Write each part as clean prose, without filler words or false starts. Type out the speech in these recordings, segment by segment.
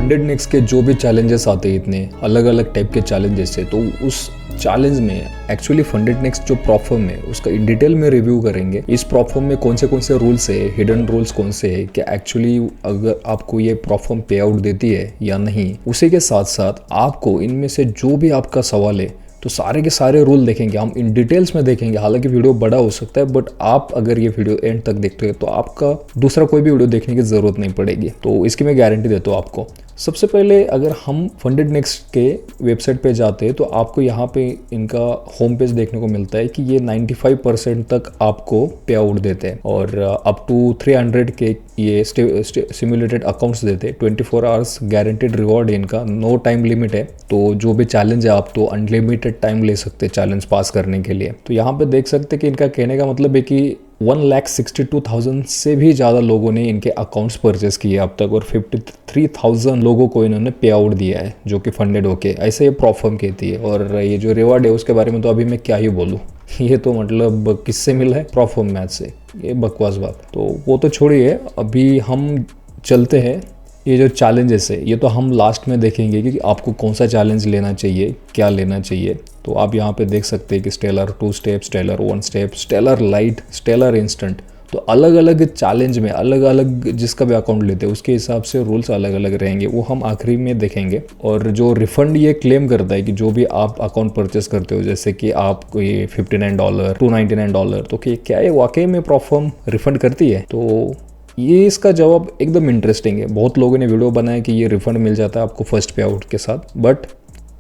Funded next के जो भी चैलेंजेस आते हैं, इतने अलग अलग टाइप के चैलेंजेस है, तो उस चैलेंज में एक्चुअली फंडेड नेक्स जो प्रॉप फर्म है उसका इन डिटेल में रिव्यू करेंगे। इस प्रॉप फर्म में कौन से रूल्स है, हिडन रूल्स कौन से है, क्या एक्चुअली अगर आपको ये प्रॉप फर्म पे आउट देती है या नहीं। उसी के साथ साथ आपको इनमें से जो भी आपका सवाल है तो सारे के सारे रूल देखेंगे, हम इन डिटेल्स में देखेंगे। हालांकि वीडियो बड़ा हो सकता है, बट आप अगर ये वीडियो एंड तक देखते हैं तो आपका दूसरा कोई भी वीडियो देखने की जरूरत नहीं पड़ेगी, तो इसकी मैं गारंटी देता हूँ आपको। सबसे पहले अगर हम फंडेड नेक्स के वेबसाइट पे जाते हैं तो आपको यहाँ पे इनका होम पेज देखने को मिलता है कि ये 95% तक आपको पे आउट देते हैं और अप टू 300 के ये सिमुलेटेड अकाउंट्स देते हैं। 24 आवर्स गारंटेड रिवॉर्ड है इनका, नो टाइम लिमिट है, तो जो भी चैलेंज है आप तो अनलिमिटेड टाइम ले सकते हैं चैलेंज पास करने के लिए। तो यहाँ पे देख सकते हैं कि इनका कहने का मतलब है कि 1,62,000 से भी ज़्यादा लोगों ने इनके अकाउंट्स परचेस किए अब तक और 53,000 लोगों को इन्होंने पे आउट दिया है जो कि फंडेड होके, ऐसे ये प्रॉप फर्म कहती है। और ये जो रिवॉर्ड है उसके बारे में तो अभी मैं क्या ही बोलूँ, ये तो मतलब किससे मिला है, प्रॉप फर्म मैच से, ये बकवास बात। तो वो तो छोड़िए, अभी हम चलते हैं ये जो चैलेंजेस है ये तो हम लास्ट में देखेंगे कि आपको कौन सा चैलेंज लेना चाहिए, क्या लेना चाहिए। तो आप यहाँ पे देख सकते हैं कि Stellar 2 step, Stellar 1 step, Stellar Lite, Stellar Instant, तो अलग अलग चैलेंज में अलग अलग जिसका भी अकाउंट लेते हैं उसके हिसाब से रूल्स अलग अलग रहेंगे, वो हम आखिरी में देखेंगे। और जो रिफंड ये क्लेम करता है कि जो भी आप अकाउंट परचेस करते हो, जैसे कि आपको ये $59, $299, तो क्या ये वाकई में प्रॉप फर्म रिफंड करती है? तो ये इसका जवाब एकदम इंटरेस्टिंग है। बहुत लोगों ने वीडियो बनाया कि ये रिफंड मिल जाता है आपको फर्स्ट पे आउट के साथ, बट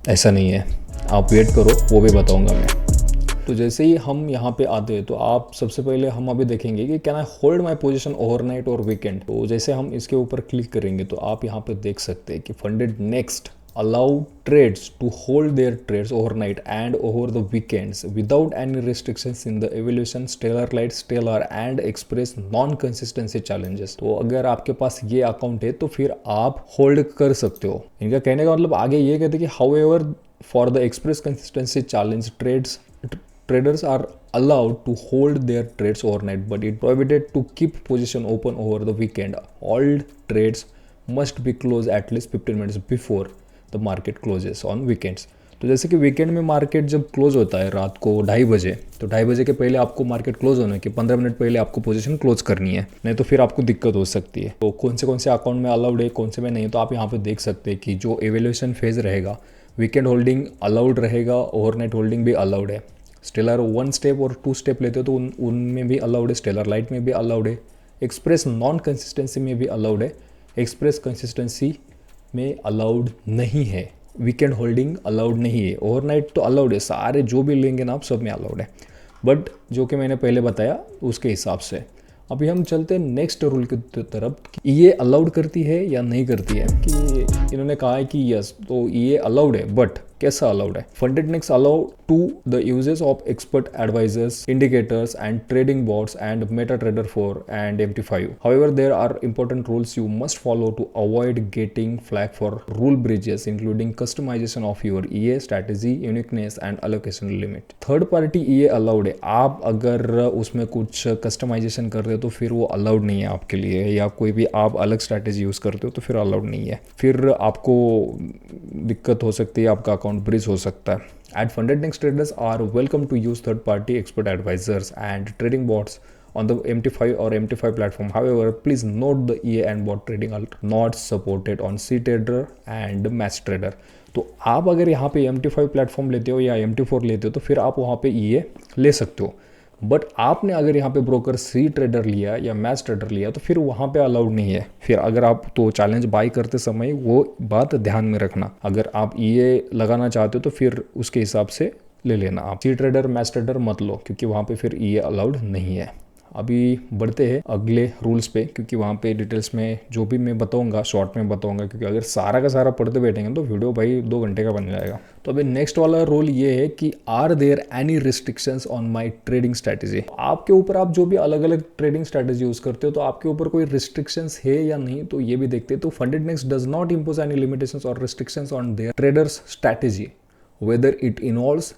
ऐसा नहीं है, आप वेट करो, वो भी बताऊंगा मैं। तो जैसे ही हम यहाँ पे आते हैं तो आप सबसे पहले हम अभी देखेंगे कि can I hold my position overnight और वीकेंड। तो जैसे हम इसके ऊपर क्लिक करेंगे तो आप यहाँ पे देख सकते हैं कि Funded next allow trades to hold their trades overnight and over the weekends without any restrictions in the evaluation, stellar light, stellar and express non consistency challenges। तो अगर आपके पास ये अकाउंट है तो फिर आप होल्ड कर सकते हो। इनका कहने का मतलब आगे ये कहते हैं कि however for the express consistency challenge traders are allowed to hold their trades overnight but it prohibited to keep position open over the weekend। All trades must be closed at least 15 minutes before the market closes on weekends. तो जैसे कि weekend में market जब close होता है रात को 2:30 बजे, तो 2:30 बजे के पहले आपको मार्केट क्लोज होने के 15 मिनट पहले आपको पोजीशन क्लोज करनी है, नहीं तो फिर आपको दिक्कत हो सकती है। तो कौन से अकाउंट में अलाउड है, कौन से में नहीं, तो आप यहाँ पे देख सकते हैं कि जो एवेल्यूशन फेज रहेगा, वीकेंड होल्डिंग अलाउड रहेगा, ओवरनाइट होल्डिंग भी अलाउड है। स्टेलर 1 स्टेप और 2 स्टेप लेते हो तो उनमें भी अलाउड है, स्टेलर लाइट में भी अलाउड है, एक्सप्रेस नॉन कंसिस्टेंसी में भी अलाउड है, एक्सप्रेस कंसिस्टेंसी में अलाउड नहीं है, वीकेंड होल्डिंग अलाउड नहीं है, ओवरनाइट तो अलाउड है, सारे जो भी लेंगे ना आप सब में अलाउड है, बट जो कि मैंने पहले बताया उसके हिसाब से। अभी हम चलते हैं नेक्स्ट रूल की तरफ, ये अलाउड करती है या नहीं करती है। कि इन्होंने कहा है कि यस, तो ये अलाउड है, बट कैसा अलाउड है? Funded Next allow to the uses of expert advisors, indicators and trading bots and MetaTrader 4 and MT5। However, there are important rules you must follow to avoid getting flagged for rule breaches, including customization of your EA strategy, uniqueness and allocation limit। Third party EA allowed है, आप अगर उसमें कुछ customization कर रहे हो तो फिर वो अलाउड नहीं है आपके लिए, या कोई भी आप अलग स्ट्रैटेजी यूज़ करते हो तो फिर अलाउड नहीं है, फिर आपको दिक्कत हो सकती है, आपका अकाउंट ब्रीच हो सकता है। At Funded Next traders are welcome to use third-party expert advisors and trading bots on the MT5 or MT5 platform। However, please note the EA and bot trading are not supported on CTrader and MatchTrader। तो आप अगर यहाँ पे MT5 platform लेते हो या MT4 लेते हो तो फिर आप वहाँ पे EA ले सकते हो, बट आपने अगर यहाँ पे ब्रोकर CTrader लिया या MatchTrader लिया तो फिर वहाँ पे अलाउड नहीं है। फिर अगर आप तो चैलेंज बाई करते समय वो बात ध्यान में रखना, अगर आप EA लगाना चाहते हो तो फिर उसके हिसाब से ले लेना। आप CTrader MatchTrader मत लो क्योंकि वहाँ पे फिर EA अलाउड नहीं है। अभी बढ़ते हैं अगले रूल्स पे, क्योंकि वहाँ पे डिटेल्स में जो भी मैं बताऊंगा शॉर्ट में बताऊंगा, क्योंकि अगर सारा का सारा पढ़ते बैठेंगे तो वीडियो भाई 2 घंटे का बन जाएगा। तो अभी नेक्स्ट वाला रूल ये है कि are there any restrictions on my trading strategy. आपके ऊपर आप जो भी अलग अलग ट्रेडिंग स्ट्रैटेजी यूज करते हो तो आपके ऊपर कोई रिस्ट्रिक्शंस है या नहीं, तो ये भी देखते हैं। तो Funded Next does not impose any limitations और restrictions on their traders strategy whether it involves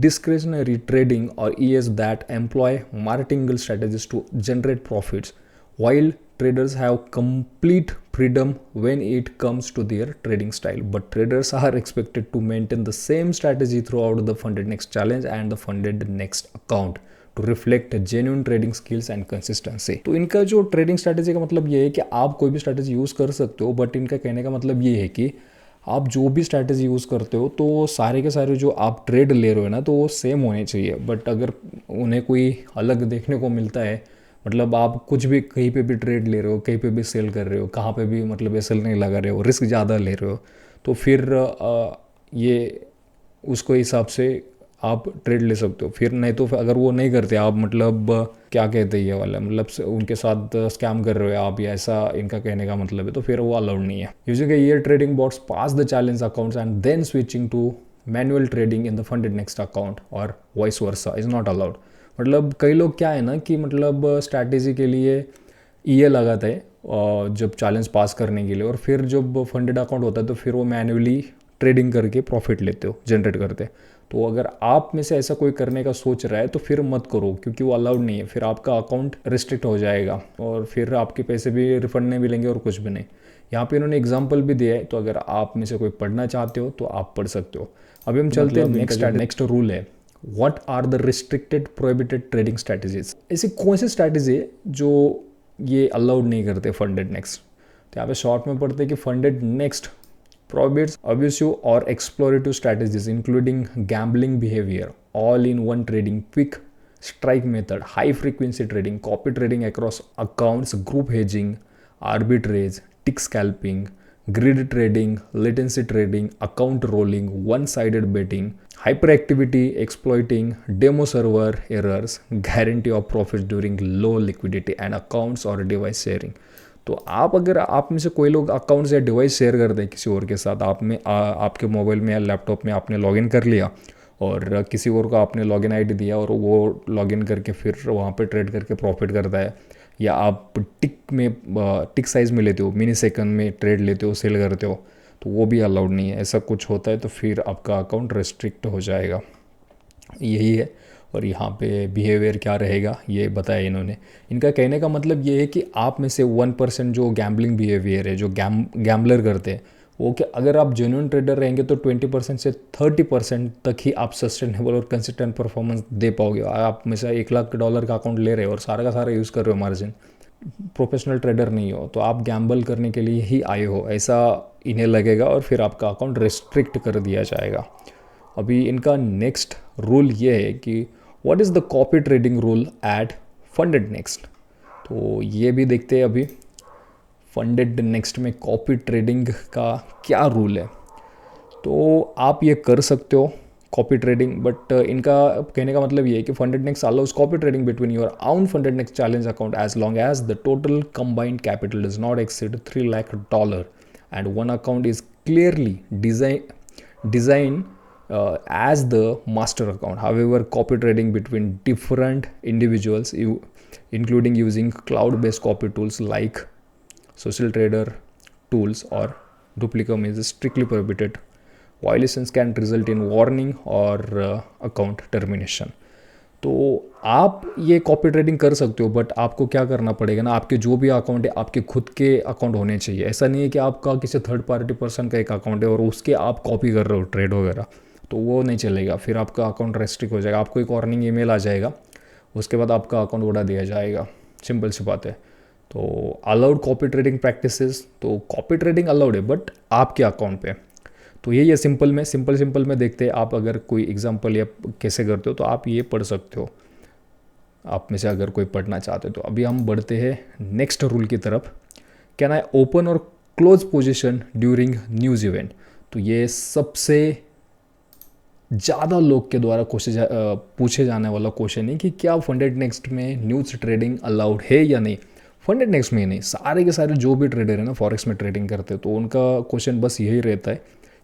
discretionary trading or ES that employ marketing strategies to generate profits, while traders have complete freedom when it comes to their trading style, but traders are expected to maintain the same strategy throughout the funded next challenge and the funded next account to reflect genuine trading skills and consistency. तो इनका जो trading strategy का मतलब ये है कि आप कोई भी स्ट्रैटेजी यूज़ कर सकते हो, बट इनका कहने का मतलब ये है कि आप जो भी स्ट्रैटेजी यूज़ करते हो तो सारे के सारे जो आप ट्रेड ले रहे हो ना तो वो सेम होने चाहिए। बट अगर उन्हें कोई अलग देखने को मिलता है, मतलब आप कुछ भी कहीं पे भी ट्रेड ले रहे हो, कहीं पे भी सेल कर रहे हो, कहाँ पे भी मतलब एसएल नहीं लगा रहे हो, रिस्क ज़्यादा ले रहे हो, तो फिर ये उसको हिसाब से आप ट्रेड ले सकते हो। फिर नहीं तो अगर वो नहीं करते आप, मतलब क्या कहते हैं ये वाला, मतलब उनके साथ स्कैम कर रहे हो आप, या ऐसा इनका कहने का मतलब है, तो फिर वो अलाउड नहीं है। Using AI trading bots pass the challenge accounts and then switching to manual trading in the Funded Next account और vice versa is not allowed. मतलब कई लोग क्या है ना कि मतलब स्ट्रैटेजी के लिए ईए लगाते हैं जब चैलेंज पास करने के लिए, और फिर जब फंडेड अकाउंट होता है तो फिर वो मैन्युअली ट्रेडिंग करके प्रॉफिट लेते हो, जनरेट करते हैं। तो अगर आप में से ऐसा कोई करने का सोच रहा है तो फिर मत करो, क्योंकि वो अलाउड नहीं है। फिर आपका अकाउंट रिस्ट्रिक्ट हो जाएगा और फिर आपके पैसे भी रिफंड नहीं मिलेंगे और कुछ भी नहीं। यहाँ पे इन्होंने एग्जाम्पल भी दिया है, तो अगर आप में से कोई पढ़ना चाहते हो तो आप पढ़ सकते हो। अभी हम चलते हैं नेक्स्ट रूल है, what are the restricted prohibited trading strategies. ऐसी कौन सी स्ट्रैटेजी है जो ये अलाउड नहीं करते फंडेड नेक्स्ट। तो यहाँ पे शॉर्ट में पढ़ते हैं कि Funded next prohibits abusive or exploitative strategies including gambling behavior, all in one trading, quick strike method, high frequency trading, copy trading across accounts, group hedging, arbitrage, tick scalping, grid trading, latency trading, account rolling, one-sided betting, hyperactivity, exploiting demo server errors, guarantee of profits during low liquidity, and accounts or device sharing। तो आप अगर आप में से कोई लोग accounts या device share कर दें किसी और के साथ, आप में आपके मोबाइल में या लैपटॉप में आपने लॉगिन कर लिया और किसी और को आपने लॉगिन आईडी दिया और वो लॉगिन करके फिर वहाँ पे ट्रेड करके प्रॉफिट करता है, या आप टिक साइज़ में लेते हो, मिनी सेकंड में ट्रेड लेते हो, सेल करते हो, तो वो भी अलाउड नहीं है। ऐसा कुछ होता है तो फिर आपका अकाउंट रेस्ट्रिक्ट हो जाएगा। यही है। और यहाँ पे बिहेवियर क्या रहेगा ये बताया इन्होंने। इनका कहने का मतलब ये है कि आप में से 1% जो गैम्बलिंग बिहेवियर है, जो गैम्बलर करते हैं, वो कि अगर आप जेन्युइन ट्रेडर रहेंगे तो 20% से 30% तक ही आप सस्टेनेबल और कंसिस्टेंट परफॉर्मेंस दे पाओगे। आप में से $1 लाख का अकाउंट ले रहे हो और सारा का सारा यूज़ कर रहे हो मार्जिन, प्रोफेशनल ट्रेडर नहीं हो, तो आप गैम्बल करने के लिए ही आए हो, ऐसा इन्हें लगेगा और फिर आपका अकाउंट रिस्ट्रिक्ट कर दिया जाएगा। अभी इनका नेक्स्ट रूल ये है कि what is the copy trading rule at Funded Next. तो ये भी देखते हैं अभी फंडेड नेक्स्ट में कॉपी ट्रेडिंग का क्या रूल है। तो आप ये कर सकते हो कॉपी ट्रेडिंग, बट इनका कहने का मतलब ये है कि Funded Next allows copy trading between your own Funded Next challenge account as long as the total combined capital does not exceed $3 lakh and one account is clearly design as the master account. However, copy trading between different individuals, including using cloud-based copy tools like Social Trader tools or Duplicum, is strictly prohibited. Violations can result in warning or account termination. तो आप ये copy trading कर सकते हो, but आपको क्या करना पड़ेगा ना, आपके जो भी अकाउंट है आपके खुद के अकाउंट होने चाहिए। ऐसा नहीं है कि आपका किसी थर्ड पार्टी पर्सन का एक अकाउंट है और उसके आप कॉपी कर रहे हो ट्रेड वगैरह, तो वो नहीं चलेगा। फिर आपका अकाउंट रेस्ट्रिक्ट हो जाएगा, आपको एक वार्निंग ईमेल आ जाएगा, उसके बाद आपका अकाउंट उड़ा दिया जाएगा। सिंपल सी बात है। तो अलाउड कॉपी ट्रेडिंग प्रैक्टिसेस, तो कॉपी ट्रेडिंग अलाउड है बट आपके अकाउंट पे। तो यही है सिंपल में देखते हैं। आप अगर कोई एग्जांपल या कैसे करते हो तो आप ये पढ़ सकते हो, आप में से अगर कोई पढ़ना चाहते हो तो। अभी हम बढ़ते हैं नेक्स्ट रूल की तरफ। कैन आई ओपन और close position during news event. तो ये सबसे ज़्यादा लोग के द्वारा पूछे जाने वाला क्वेश्चन है कि क्या फंडेड नेक्स्ट में न्यूज़ ट्रेडिंग अलाउड है या नहीं। फंडेड नेक्स्ट में नहीं, सारे के सारे जो भी ट्रेडर है ना फॉरेक्स में ट्रेडिंग करते हैं, तो उनका क्वेश्चन बस यही रहता है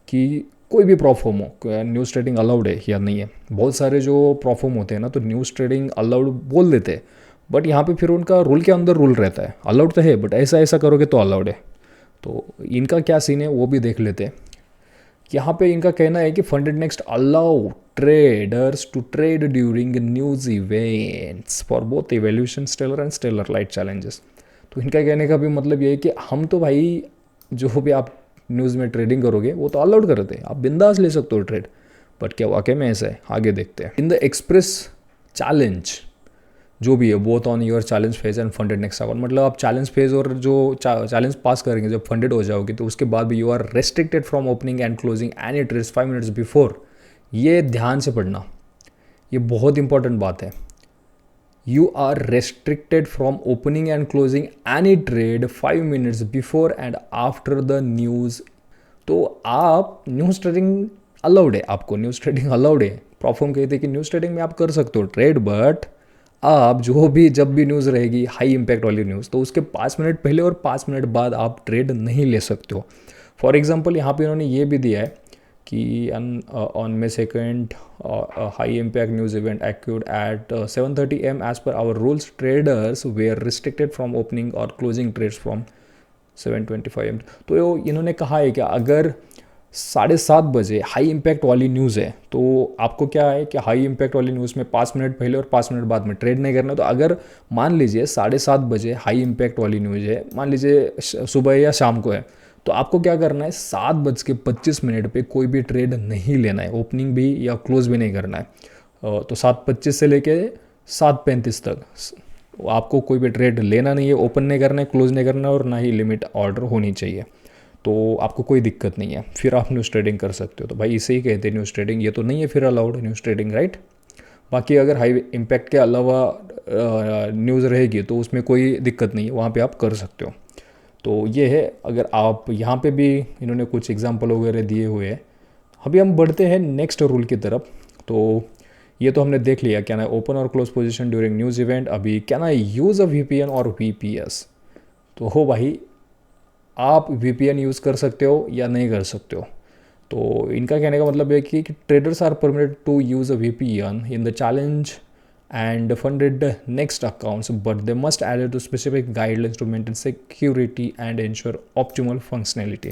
कि कोई भी प्रॉफॉर्म हो, न्यूज़ ट्रेडिंग अलाउड है या नहीं है। बहुत सारे जो प्रॉफॉर्म होते हैं ना तो न्यूज़ ट्रेडिंग अलाउड बोल देते हैं, बट यहाँ पे फिर उनका रूल के अंदर रूल रहता है, अलाउड तो है बट ऐसा करोगे तो अलाउड है। तो इनका क्या सीन है वो भी देख लेते हैं। यहाँ पे इनका कहना है कि Funded Next allow traders to trade during news events for both evaluation Stellar and Stellar light challenges. तो तो इनका कहने का भी मतलब ये है कि हम तो भाई जो भी आप न्यूज़ में ट्रेडिंग करोगे वो तो अलाउड करते हैं, आप बिंदास ले सकते हो ट्रेड। बट क्या वाकई में ऐसा है, आगे देखते हैं। इन द एक्सप्रेस चैलेंज जो भी है both on your challenge phase and Funded Next account, मतलब आप चैलेंज फेज और जो चैलेंज पास करेंगे जब फंडेड हो जाओगे तो उसके बाद भी you are restricted from opening and closing any trades 5 minutes before. ये ध्यान से पढ़ना, ये बहुत इंपॉर्टेंट बात है। You are restricted from opening and closing any trade 5 minutes before and after the news. तो आप न्यूज़ ट्रेडिंग अलाउड है, आपको न्यूज़ ट्रेडिंग अलाउड है। प्रॉफर्म कहते हैं कि न्यूज़ ट्रेडिंग में आप कर सकते हो ट्रेड, बट आप जो भी जब भी न्यूज़ रहेगी हाई इम्पैक्ट वाली न्यूज़ तो उसके 5 मिनट पहले और 5 मिनट बाद आप ट्रेड नहीं ले सकते हो। फॉर एग्जांपल यहाँ पे उन्होंने ये भी दिया है कि on May 2nd high impact news event occurred at 7:30 AM as per our rules. Traders were restricted from opening or closing trades from 7:25 AM। तो इन्होंने कहा है कि अगर 7:30 बजे हाई इम्पैक्ट वाली न्यूज़ है तो आपको क्या है कि हाई इम्पैक्ट वाली न्यूज़ में 5 मिनट पहले और 5 मिनट बाद में ट्रेड नहीं करना। तो अगर मान लीजिए 7:30 बजे हाई इम्पैक्ट वाली न्यूज़ है, मान लीजिए सुबह या शाम को है, तो आपको क्या करना है 7:25 पे कोई भी ट्रेड नहीं लेना है, ओपनिंग भी या क्लोज भी नहीं करना है। तो 7:25 से लेके 7:35 तक आपको कोई भी ट्रेड लेना नहीं है, ओपन नहीं करना है, क्लोज नहीं करना है, और ना ही लिमिट ऑर्डर होनी चाहिए। तो आपको कोई दिक्कत नहीं है, फिर आप न्यूज़ ट्रेडिंग कर सकते हो। तो भाई इसे ही कहते हैं न्यूज़ ट्रेडिंग, ये तो नहीं है फिर अलाउड न्यूज़ ट्रेडिंग, राइट। बाकी अगर हाई इम्पैक्ट के अलावा न्यूज़ रहेगी तो उसमें कोई दिक्कत नहीं है, वहाँ पे आप कर सकते हो। तो ये है, अगर आप यहाँ पे भी इन्होंने कुछ एग्जांपल वगैरह दिए हुए हैं। अभी हम बढ़ते हैं नेक्स्ट रूल की तरफ। तो ये तो हमने देख लिया क्या ना ओपन और close position during news event. अभी क्या ना यूज़ अ VPN और VPS। तो हो भाई, आप VPN यूज़ कर सकते हो या नहीं कर सकते हो। तो इनका कहने का मतलब है कि traders are permitted to use a VPN in the challenge and funded next accounts, but they must adhere to specific guidelines to maintain security and ensure optimal functionality।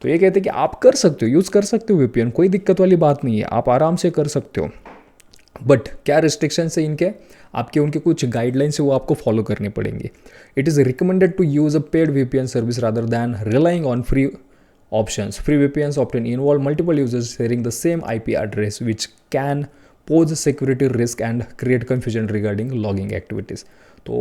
तो ये कहते हैं कि आप कर सकते हो, यूज़ कर सकते हो VPN, कोई दिक्कत वाली बात नहीं है, आप आराम से कर सकते हो। बट क्या रिस्ट्रिक्शंस है इनके, आपके उनके कुछ गाइडलाइंस है वो आपको फॉलो करने पड़ेंगे। It is recommended to use a paid VPN service rather than relying on free options. Free VPNs often involve multiple users sharing the same IP address, which can pose security risk and create confusion regarding logging activities। तो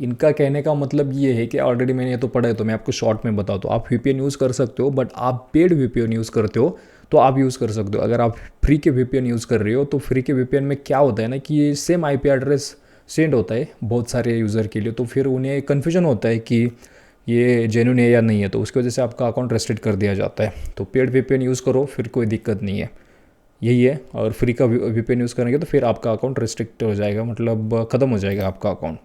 इनका कहने का मतलब ये है कि already मैंने ये तो पढ़ा है, तो मैं आपको शॉर्ट में बताऊँ तो आप VPN यूज़ कर सकते हो, बट आप पेड VPN यूज़ करते हो तो आप यूज़ कर सकते हो। अगर आप फ्री के VPN यूज़ कर रहे हो तो फ्री के VPN में क्या होता है ना कि ये सेम IP एड्रेस सेंड होता है बहुत सारे यूज़र के लिए, तो फिर उन्हें कन्फ्यूजन होता है कि ये जेन्युइन है या नहीं है, तो उसकी वजह से आपका अकाउंट रेस्ट्रिक्ट कर दिया जाता है। तो पेड VPN यूज़ करो, फिर कोई दिक्कत नहीं है, यही है। और फ्री का VPN यूज़ करेंगे तो फिर आपका अकाउंट रेस्ट्रिक्ट हो जाएगा, मतलब ख़त्म हो जाएगा आपका अकाउंट।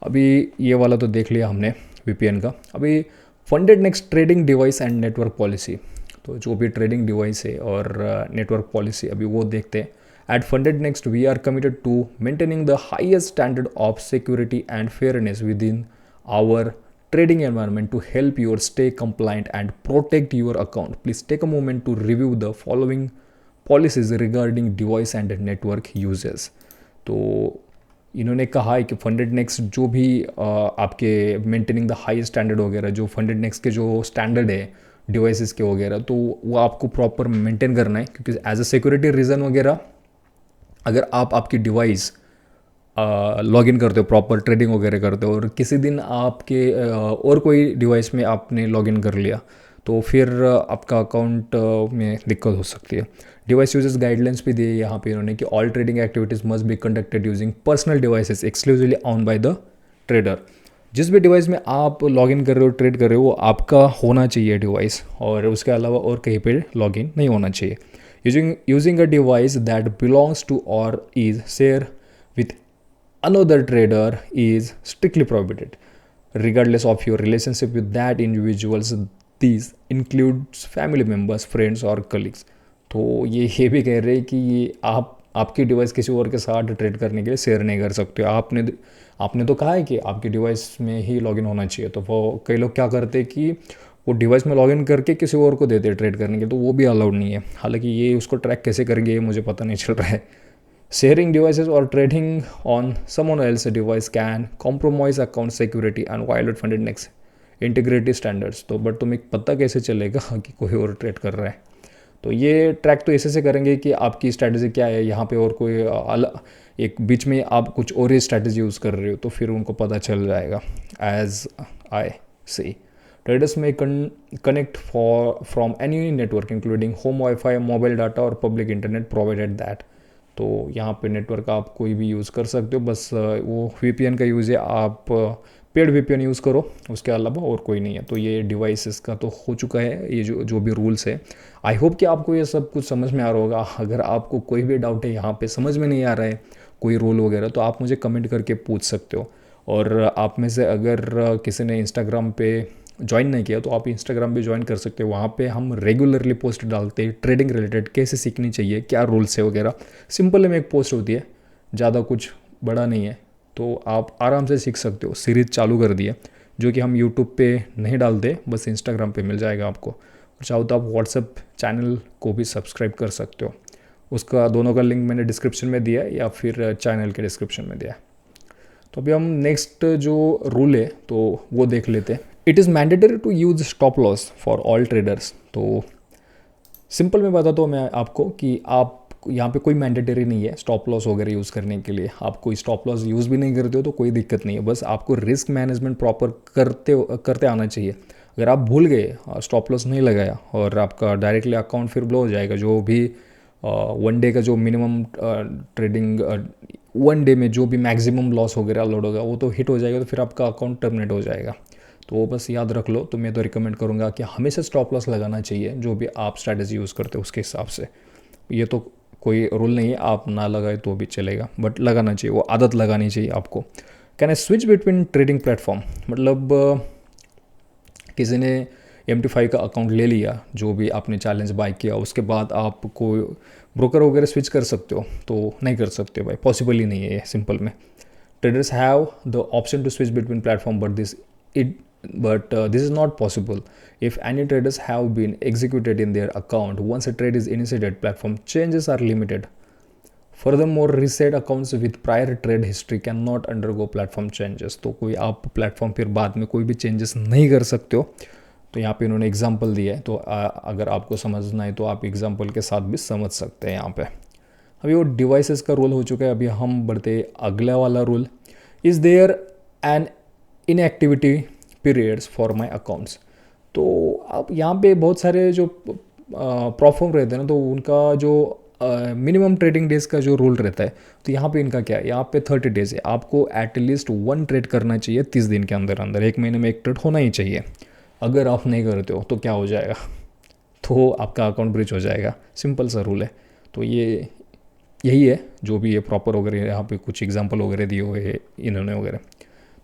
अभी ये वाला तो देख लिया हमने VPN का। अभी Funded next trading device and network policy. तो जो भी ट्रेडिंग डिवाइस है और नेटवर्क पॉलिसी अभी वो देखते हैं। At Funded Next we are committed to maintaining the highest standard of security and fairness within our trading environment to help you stay compliant and protect your account. Please take a moment to review the following policies regarding device and network uses। तो इन्होंने कहा है कि Funded next जो भी आपके maintaining the high standard वगैरह, जो फंडेड नेक्स्ट के जो स्टैंडर्ड है डिवाइसेस के वगैरह, तो वो आपको प्रॉपर मेंटेन करना है, क्योंकि एज अ सिक्योरिटी रीज़न वगैरह अगर आप आपकी डिवाइस लॉग इन करते हो, प्रॉपर ट्रेडिंग वगैरह करते हो, और किसी दिन आपके और कोई डिवाइस में आपने लॉग इन कर लिया तो फिर आपका अकाउंट में दिक्कत हो सकती है। डिवाइस यूजेस गाइडलाइंस भी दिए यहाँ पे इन्होंने कि all trading activities must be conducted using personal devices exclusively on by the trader. जिस भी डिवाइस में आप लॉग इन कर रहे हो, ट्रेड कर रहे हो, वो आपका होना चाहिए डिवाइस, और उसके अलावा और कहीं पर लॉग इन नहीं होना चाहिए। Using a device that belongs to और is share with another trader is strictly prohibited regardless of your relationship with that individuals। These includes family members, friends or colleagues। तो ये भी कह रहे हैं कि ये आप आपकी डिवाइस किसी और के साथ ट्रेड करने के लिए शेयर नहीं कर सकते। आपने तो कहा है कि आपकी डिवाइस में ही लॉगिन होना चाहिए, तो वो कई लोग क्या करते हैं कि वो डिवाइस में लॉगिन करके किसी और को देते हैं ट्रेड करने के, तो वो भी अलाउड नहीं है। हालांकि ये उसको ट्रैक कैसे करेंगे ये मुझे पता नहीं चल रहा है। Sharing devices or trading on someone else's device can compromise account security and violate funded next integrity standards. तो बट तुम्हें पता कैसे चलेगा कि कोई और ट्रेड कर रहा है? तो ये ट्रैक तो ऐसे से करेंगे कि आपकी स्ट्रैटेजी क्या है यहाँ पे, और कोई अलग एक बीच में आप कुछ और ही स्ट्रैटेजी यूज़ कर रहे हो तो फिर उनको पता चल जाएगा। एज आई सी ट्रेडर्स में connect for from any network including home wifi, mobile data और पब्लिक इंटरनेट प्रोवाइडेड दैट। तो यहाँ पे नेटवर्क आप कोई भी यूज़ कर सकते हो, बस वो वीपीएन का यूज़ है, आप पेड वीपीएन यूज़ करो, उसके अलावा और कोई नहीं है। तो ये डिवाइसेस का तो हो चुका है, ये जो जो भी रूल्स है। आई होप कि आपको ये सब कुछ समझ में आ रहा होगा। अगर आपको कोई भी डाउट है यहाँ पे, समझ में नहीं आ रहा है कोई रूल वगैरह, तो आप मुझे कमेंट करके पूछ सकते हो। और आप में से अगर किसी ने इंस्टाग्राम पे ज्वाइन नहीं किया तो आप इंस्टाग्राम भी ज्वाइन कर सकते हो। वहाँ पे हम रेगुलरली पोस्ट डालते हैं ट्रेडिंग रिलेटेड, कैसे सीखनी चाहिए, क्या रूल्स है वगैरह। सिंपल में एक पोस्ट होती है, ज़्यादा कुछ बड़ा नहीं है, तो आप आराम से सीख सकते हो। सीरीज चालू कर दी है जो कि हम यूट्यूब पे नहीं डालते, बस इंस्टाग्राम पे मिल जाएगा आपको। और चाहो तो आप व्हाट्सएप चैनल को भी सब्सक्राइब कर सकते हो, उसका दोनों का लिंक मैंने डिस्क्रिप्शन में दिया है या फिर चैनल के डिस्क्रिप्शन में दिया है। तो अभी हम नेक्स्ट जो रूल है तो वो देख लेते हैं। It is mandatory to use stop loss for all traders. तो सिंपल में बताता हूँ मैं आपको कि आप यहाँ पे कोई मैंडेटरी नहीं है स्टॉप लॉस वगैरह यूज़ करने के लिए। आप कोई स्टॉप लॉस यूज़ भी नहीं करते हो तो कोई दिक्कत नहीं है, बस आपको रिस्क मैनेजमेंट प्रॉपर करते आना चाहिए। अगर आप भूल गए, स्टॉप लॉस नहीं लगाया और आपका डायरेक्टली अकाउंट फिर ब्लो हो जाएगा। जो भी वन डे का जो मिनिमम ट्रेडिंग वन डे में जो भी मैक्सिमम लॉस वगैरह लोड होगा वो तो हिट हो जाएगा, तो फिर आपका अकाउंट टर्मिनेट हो जाएगा। तो वो बस याद रख लो। तो मैं तो रिकमेंड करूँगा कि हमेशा स्टॉप लॉस लगाना चाहिए, जो भी आप स्ट्रैटेजी यूज़ करते हो उसके हिसाब से। ये तो कोई रूल नहीं है, आप ना लगाए तो भी चलेगा, बट लगाना चाहिए, वो आदत लगानी चाहिए आपको। Can I switch between trading platform, मतलब किसी ने MT5 का अकाउंट ले लिया, जो भी आपने चैलेंज बाय किया, उसके बाद आप कोई ब्रोकर वगैरह स्विच कर सकते हो? तो नहीं कर सकते भाई, पॉसिबल ही नहीं है ये सिंपल में। Traders have the option to switch between platform, but this is not possible if any traders have been executed in their account. Once a trade is initiated, platform changes are limited. Furthermore, reset accounts with prior trade history cannot undergo platform changes. तो कोई आप platform फिर बाद में कोई भी changes नहीं कर सकते हो। तो यहाँ पे इन्होंने एग्जांपल दिया है, तो अगर आपको समझना है तो आप एग्जांपल के साथ भी समझ सकते हैं यहाँ पे। अभी वो डिवाइसेस का रोल हो चुका है, अभी हम बढ़ते अगला वाला rule. Is there an inactivity periods for my accounts. तो अब यहाँ पे बहुत सारे जो प्रोफॉर्म रहते हैं ना, तो उनका जो मिनिमम ट्रेडिंग डेज का जो रूल रहता है, तो यहाँ पे इनका क्या है, यहाँ पे 30 डेज है। आपको एटलीस्ट 1 ट्रेड करना चाहिए 30 दिन के अंदर अंदर, एक महीने में 1 ट्रेड होना ही चाहिए। अगर आप नहीं करते हो तो क्या हो जाएगा, तो आपका अकाउंट ब्रिच हो जाएगा। सिंपल सा रूल है। तो ये यही है जो भी ये प्रॉपर वगैरह यहाँ पे कुछ एग्जांपल वगैरह दिए हुए हैं इन्होंने वगैरह।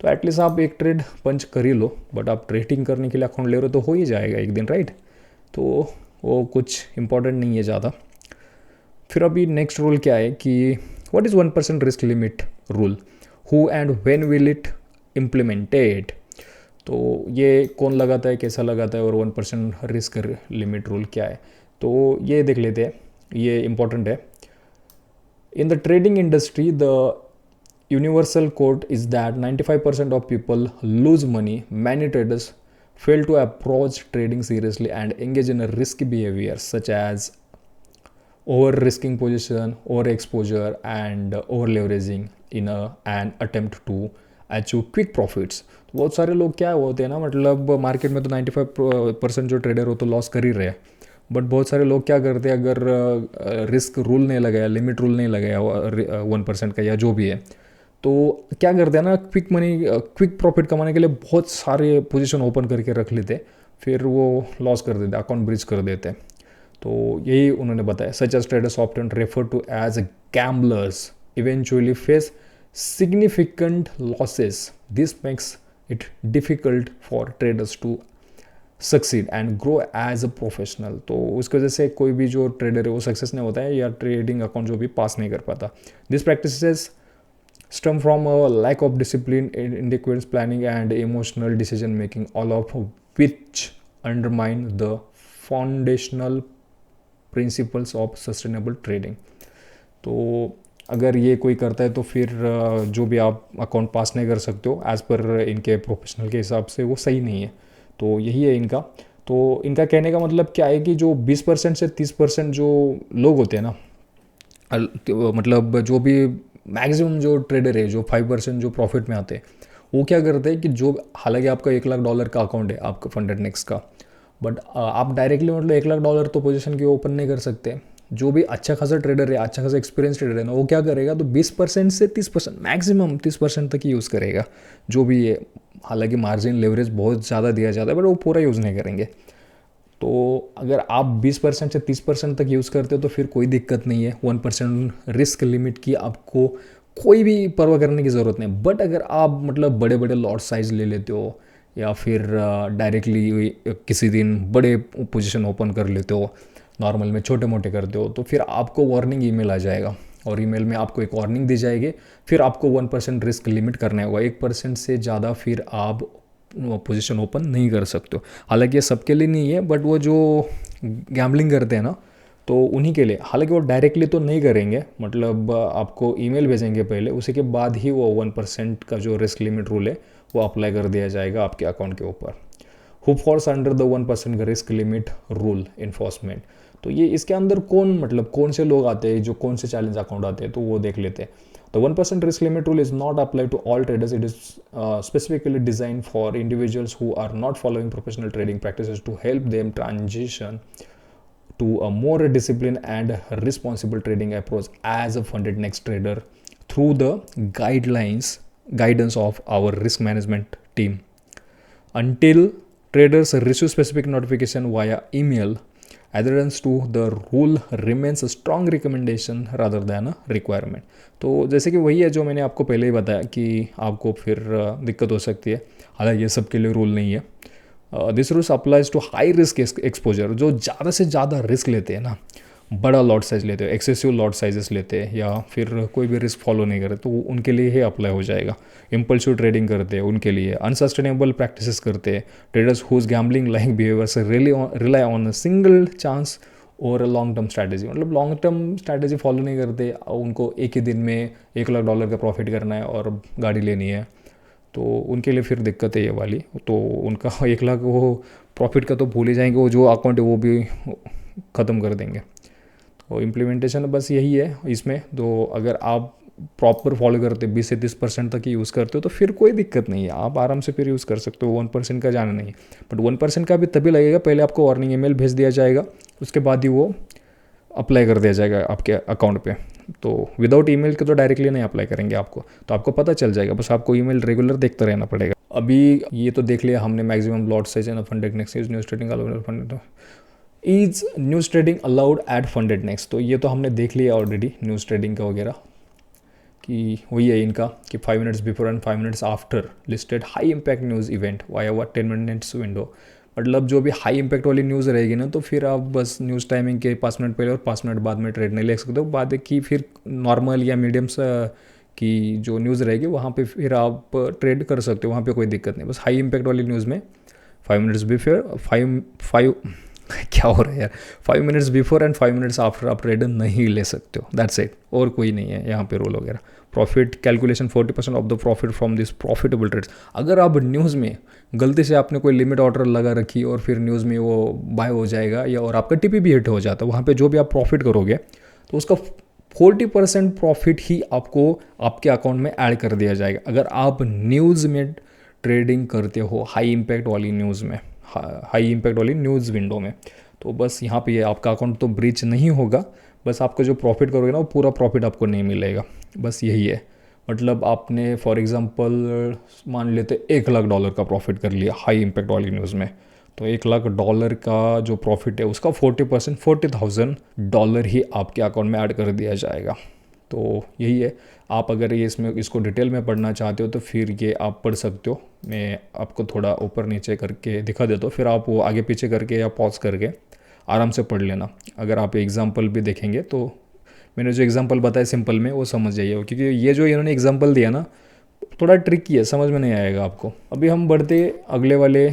तो एटलीस्ट आप 1 ट्रेड पंच कर ही लो, बट आप ट्रेडिंग करने के लिए अकाउंट ले रहे हो तो हो ही जाएगा एक दिन, राइट? तो वो कुछ इंपॉर्टेंट नहीं है ज़्यादा। फिर अभी नेक्स्ट रूल क्या है कि what is 1% risk limit rule, who and when will it implemented. तो ये कौन लगाता है, कैसा लगाता है, और 1% रिस्क लिमिट रूल क्या है, तो ये देख लेते हैं। ये इंपॉर्टेंट है। In the trading industry, the universal quote is that 95% of people lose money. Many traders fail to approach trading seriously and engage in a risky behavior such as over-risking position, over-exposure, and over-leveraging in an attempt to achieve quick profits. बहुत सारे लोग क्या होते हैं ना, मतलब market में तो 95% जो ट्रेडर हो तो लॉस कर ही रहे हैं, बट बहुत सारे लोग क्या करते हैं, अगर रिस्क रूल नहीं लगाया, लिमिट रूल नहीं लगाया 1% का या जो भी है, तो क्या करते हैं ना, क्विक प्रॉफिट कमाने के लिए बहुत सारे पोजीशन ओपन करके रख लेते, फिर वो लॉस कर देते, अकाउंट ब्रिज कर देते। तो यही उन्होंने बताया। Such as traders often refer to as gamblers eventually face significant losses. This makes it difficult for traders to succeed and grow as a professional. तो उसकी वजह से कोई भी जो ट्रेडर है वो सक्सेस नहीं होता है या ट्रेडिंग अकाउंट जो भी पास नहीं कर पाता। This practices stem from a lack of discipline, inadequate planning and emotional decision making, all of which undermine the foundational principles of sustainable trading. तो अगर ये कोई करता है तो फिर जो भी आप अकाउंट पास नहीं कर सकते हो एज़ पर इनके प्रोफेशनल के हिसाब से, वो सही नहीं है। तो यही है इनका। तो इनका कहने का मतलब क्या है कि जो 20% से 30% जो लोग होते हैं ना, मतलब जो भी मैक्सिमम जो ट्रेडर है, जो 5% जो प्रॉफिट में आते हैं, वो क्या करते हैं कि जो, हालांकि आपका $1 लाख का अकाउंट है आपका फंडेड नेक्स्ट का, बट आप डायरेक्टली मतलब $1 लाख तो पोजीशन की ओपन नहीं कर सकते। जो भी अच्छा खासा ट्रेडर है, अच्छा खासा एक्सपीरियंस ट्रेडर है ना, वो क्या करेगा, तो 20% से 30%, मैक्सिमम 30% तक ही यूज़ करेगा जो भी है। हालांकि मार्जिन लेवरेज बहुत ज़्यादा दिया जाता है, बट वो पूरा यूज़ नहीं करेंगे। तो अगर आप 20% से 30% तक यूज़ करते हो तो फिर कोई दिक्कत नहीं है। 1% रिस्क लिमिट की आपको कोई भी परवाह करने की ज़रूरत नहीं। बट अगर आप मतलब बड़े बड़े लॉट साइज़ ले लेते हो, या फिर डायरेक्टली किसी दिन बड़े पोजीशन ओपन कर लेते हो, नॉर्मल में छोटे मोटे करते हो, तो फिर आपको वार्निंग ईमेल आ जाएगा, और ईमेल में आपको एक वार्निंग दी जाएगी। फिर आपको 1% रिस्क लिमिट करना होगा। 1% से ज़्यादा फिर आप पोजीशन ओपन नहीं कर सकते हो। हालांकि ये सबके लिए नहीं है, बट वो जो गैम्बलिंग करते हैं ना, तो उन्हीं के लिए। हालांकि वो डायरेक्टली तो नहीं करेंगे, मतलब आपको ईमेल भेजेंगे पहले, उसी के बाद ही वो 1% का जो रिस्क लिमिट रूल है वो अप्लाई कर दिया जाएगा आपके अकाउंट के ऊपर। हु फॉल्स अंडर द 1% का रिस्क लिमिट रूल इन्फोर्समेंट। तो ये इसके अंदर कौन, मतलब कौन से लोग आते हैं, जो कौन से चैलेंज अकाउंट आते हैं, तो वो देख लेते हैं। The 1% risk limit rule is not applied to all traders. It is specifically designed for individuals who are not following professional trading practices to help them transition to a more disciplined and responsible trading approach as a funded next trader through the guidance of our risk management team. Until traders receive specific notification via email, adherence to the rule remains a strong recommendation rather than a requirement. तो जैसे कि वही है जो मैंने आपको पहले ही बताया कि आपको फिर दिक्कत हो सकती है। हालांकि ये सबके लिए रूल नहीं है। This rules applies to high risk exposure, जो ज़्यादा से ज़्यादा रिस्क लेते हैं ना, बड़ा लॉट साइज लेते हो, एक्सेसिव लॉट साइजेस लेते हैं, या फिर कोई भी रिस्क फॉलो नहीं करते, तो उनके लिए ही अप्लाई हो जाएगा। इम्पल्सिव ट्रेडिंग करते हैं उनके लिए, अनसस्टेनेबल प्रैक्टिसेस करते हैं, traders whose gambling like behaviours rely on a single chance और लॉन्ग टर्म स्ट्रैटेजी, मतलब लॉन्ग टर्म स्ट्रैटेजी फॉलो नहीं करते। उनको एक ही दिन में $1 लाख का प्रॉफिट करना है और गाड़ी लेनी है, तो उनके लिए फिर दिक्कत है ये वाली। तो उनका 1 लाख वो प्रॉफिट का तो भूल ही जाएंगे, वो जो अकाउंट है वो भी ख़त्म कर देंगे। तो इम्प्लीमेंटेशन बस यही है इसमें। तो अगर आप प्रॉपर फॉलो करते 20 से 30% तक ही यूज़ करते हो तो फिर कोई दिक्कत नहीं है, आप आराम से फिर यूज़ कर सकते हो। 1% का जाना नहीं है, बट 1% का भी तभी लगेगा, पहले आपको वार्निंग ईमेल भेज दिया जाएगा, उसके बाद ही वो अप्लाई कर दिया जाएगा आपके अकाउंट पे। तो विदाउट ईमेल के तो डायरेक्टली नहीं अप्लाई करेंगे आपको, तो आपको पता चल जाएगा, बस आपको ईमेल रेगुलर देखते रहना पड़ेगा। अभी ये तो देख लिया हमने maximum lot size and Funded next is news trading funded, is news trading allowed at Funded Next. तो ये तो हमने देख लिया ऑलरेडी न्यूज़ ट्रेडिंग का वगैरह, कि वही है इनका कि 5 minutes before and 5 minutes after listed high impact news event via 10 minutes window. मतलब जो भी हाई इम्पैक्ट वाली न्यूज़ रहेगी ना, तो फिर आप बस न्यूज़ टाइमिंग के 5 मिनट पहले और 5 मिनट बाद में ट्रेड नहीं ले सकते हो। बाद की फिर नॉर्मल या मीडियम की जो न्यूज़ रहेगी वहाँ पे फिर आप ट्रेड कर सकते हो, वहाँ पे कोई दिक्कत नहीं। बस हाई इम्पैक्ट वाली न्यूज़ में 5 मिनट्स बिफोर 5 क्या हो रहा है यार, 5 minutes before and 5 minutes after आप ट्रेड नहीं ले सकते हो, दैट्स इट। और कोई नहीं है यहाँ पे रूल वगैरह। Profit calculation 40% of the profit from this profitable trades. अगर आप न्यूज़ में गलती से आपने कोई लिमिट ऑर्डर लगा रखी और फिर न्यूज़ में वो बाय हो जाएगा, या और आपका टीपी भी हिट हो जाता है, वहाँ पे जो भी आप प्रॉफिट करोगे तो उसका 40% प्रॉफिट ही आपको आपके अकाउंट में ऐड कर दिया जाएगा, अगर आप न्यूज़ में ट्रेडिंग करते हो हाई इम्पैक्ट वाली न्यूज़ में, हाई इम्पैक्ट वाली न्यूज़ विंडो में। तो बस यहाँ पे ये आपका अकाउंट तो ब्रीच नहीं होगा, बस आपका जो प्रॉफिट करोगे ना वो पूरा प्रॉफिट आपको नहीं मिलेगा, बस यही है। मतलब आपने फॉर एग्जांपल मान लेते $1 लाख का प्रॉफिट कर लिया हाई इम्पैक्ट वाली न्यूज़ में, तो $1 लाख का जो प्रॉफिट है उसका 40% $40,000 ही आपके अकाउंट में ऐड कर दिया जाएगा। तो यही है। आप अगर ये इसको डिटेल में पढ़ना चाहते हो तो फिर ये आप पढ़ सकते हो, मैं आपको थोड़ा ऊपर नीचे करके दिखा देता हूँ, फिर आप वो आगे पीछे करके या पॉज करके आराम से पढ़ लेना। अगर आप एग्जांपल भी देखेंगे तो मैंने जो एग्जांपल बताया सिंपल में वो समझ जाइए, क्योंकि ये जो इन्होंने एग्जांपल दिया ना थोड़ा ट्रिकी है, समझ में नहीं आएगा आपको। अभी हम बढ़ते अगले वाले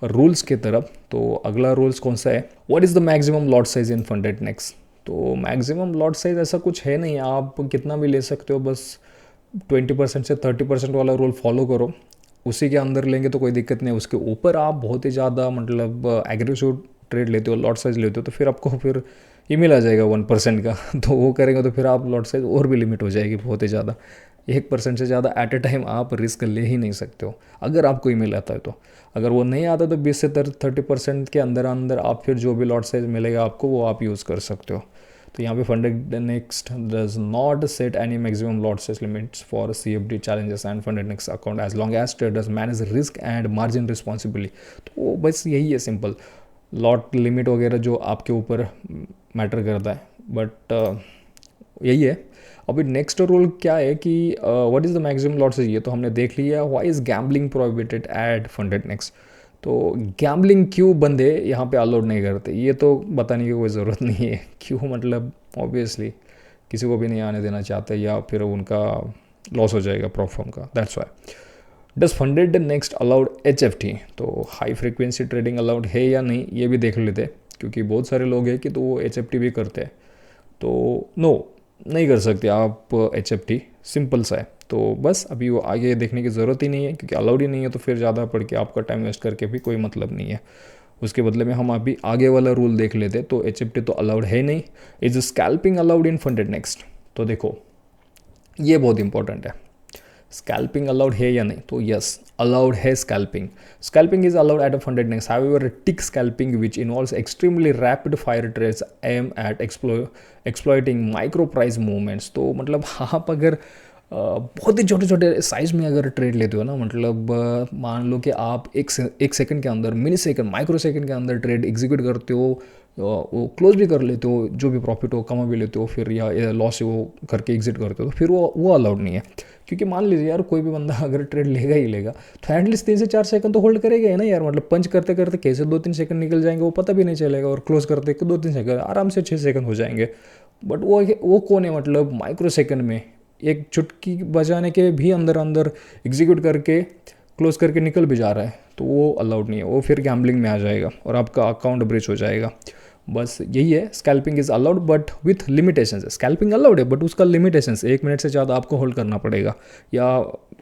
रूल्स की तरफ। तो अगला रूल्स कौन सा है, what is the maximum lot size in Funded Next. तो मैक्सिमम लॉट साइज ऐसा कुछ है नहीं, आप कितना भी ले सकते हो, बस 20% से 30% वाला रूल फॉलो करो, उसी के अंदर लेंगे तो कोई दिक्कत नहीं है। उसके ऊपर आप बहुत ही ज़्यादा मतलब एग्रेसिव ट्रेड लेते हो, लॉट साइज लेते हो, तो फिर आपको फिर ईमेल आ जाएगा 1% का तो वो करेंगे तो फिर आप लॉट साइज और भी लिमिट हो जाएगी बहुत ही ज़्यादा। 1% से ज़्यादा एट ए टाइम आप रिस्क ले ही नहीं सकते हो अगर आपको ईमेल आता है तो। अगर वो नहीं आता तो 20 से 30% के अंदर अंदर आप फिर जो भी लॉट साइज मिलेगा आपको वो आप यूज़ कर सकते हो। तो यहाँ पे Funded Next does not set any maximum lot size limits for CFD challenges and Funded Next account as long as traders manage risk and margin responsibly. तो बस यही है सिंपल, लॉट लिमिट वगैरह जो आपके ऊपर मैटर करता है, बट यही है। अभी नेक्स्ट रूल क्या है कि what is the maximum lot size, ये तो हमने देख लिया। Why is gambling prohibited at Funded Next, तो गैम्बलिंग क्यों बंदे यहाँ पे अलाउड नहीं करते, ये तो बताने की कोई ज़रूरत नहीं है। क्यों मतलब ऑब्वियसली किसी को भी नहीं आने देना चाहते या फिर उनका लॉस हो जाएगा प्रॉफर्म का, that's why. Does Funded next allowed HFT, तो हाई फ्रीक्वेंसी ट्रेडिंग अलाउड है या नहीं ये भी देख लेते, क्योंकि बहुत सारे लोग हैं कि तो वो HFT भी करते हैं। तो नो, नहीं कर सकते आप HFT, सिंपल सा है। तो बस अभी वो आगे देखने की ज़रूरत ही नहीं है, क्योंकि अलाउड ही नहीं है, तो फिर ज़्यादा पढ़ के आपका टाइम वेस्ट करके भी कोई मतलब नहीं है। उसके बदले में हम अभी आगे वाला रूल देख लेते। तो HFT तो अलाउड है नहीं। Is scalping allowed in Funded Next, तो देखो ये बहुत इंपॉर्टेंट है, स्कैल्पिंग अलाउड है या नहीं, तो यस अलाउड है scalping. Scalping is allowed at a Funded Next, however tick scalping which involves extremely rapid fire trades aim at exploiting micro price movements. तो मतलब आप अगर बहुत ही छोटे छोटे साइज में अगर ट्रेड लेते हो ना, मतलब मान लो कि आप एक सेकंड के अंदर, मिली सेकंड, माइक्रो सेकंड के अंदर ट्रेड एग्जीक्यूट करते हो, वो क्लोज भी कर लेते हो, जो भी प्रॉफिट हो कमा भी लेते हो, फिर या लॉस है वो करके एग्जिट करते हो, तो फिर वो अलाउड नहीं है। क्योंकि मान लीजिए यार कोई भी बंदा अगर ट्रेड लेगा ही लेगा तो एटलीस्ट 3 से 4 सेकंड तो होल्ड करेगा ही ना यार। मतलब पंच करते करते कैसे 2-3 सेकंड निकल जाएंगे वो पता भी नहीं चलेगा, और क्लोज करते 2-3 सेकंड आराम से 6 सेकंड हो जाएंगे। बट वो कौन है, मतलब माइक्रो सेकंड में एक चुटकी बजाने के भी अंदर अंदर एग्जीक्यूट करके क्लोज करके निकल भी जा रहा है, तो वो अलाउड नहीं है, वो फिर गैम्बलिंग में आ जाएगा और आपका अकाउंट ब्रीच हो जाएगा। बस यही है, scalping is allowed but with limitations. Scalping allowed है बट उसका लिमिटेशंस, 1 मिनट से ज़्यादा आपको होल्ड करना पड़ेगा, या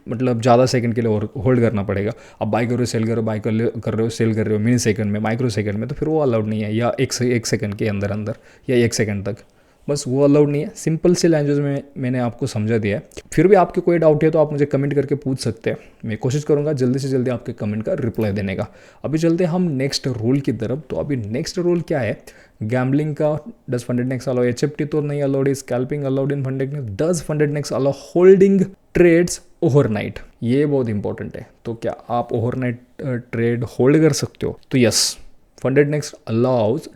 मतलब ज़्यादा सेकंड के लिए होल्ड करना पड़ेगा। आप बाई कर रहे हो, सेल कर रहे हो, बाई कर रहे हो, सेल कर रहे हो मिनी सेकंड में, माइक्रो सेकंड में, तो फिर वो अलाउड नहीं है, या 1 सेकंड के अंदर अंदर या 1 सेकंड तक, बस वो अलाउड नहीं है। सिंपल सी लैंग्वेज में मैंने आपको समझा दिया है। फिर भी आपके कोई डाउट है तो आप मुझे कमेंट करके पूछ सकते हैं, मैं कोशिश करूंगा जल्दी से जल्दी आपके कमेंट का रिप्लाई देने का। अभी चलते हैं हम नेक्स्ट रूल की तरफ। तो अभी नेक्स्ट रूल क्या है, गैम्बलिंग का। Does Funded Next allow HFT, तो नहीं अलाउड है। Scalping allowed in Funded Next. Does Funded Next allow holding trades overnight, ये बहुत इंपॉर्टेंट है। तो क्या आप ओवरनाइट ट्रेड होल्ड कर सकते हो, तो yes, Funded Next allows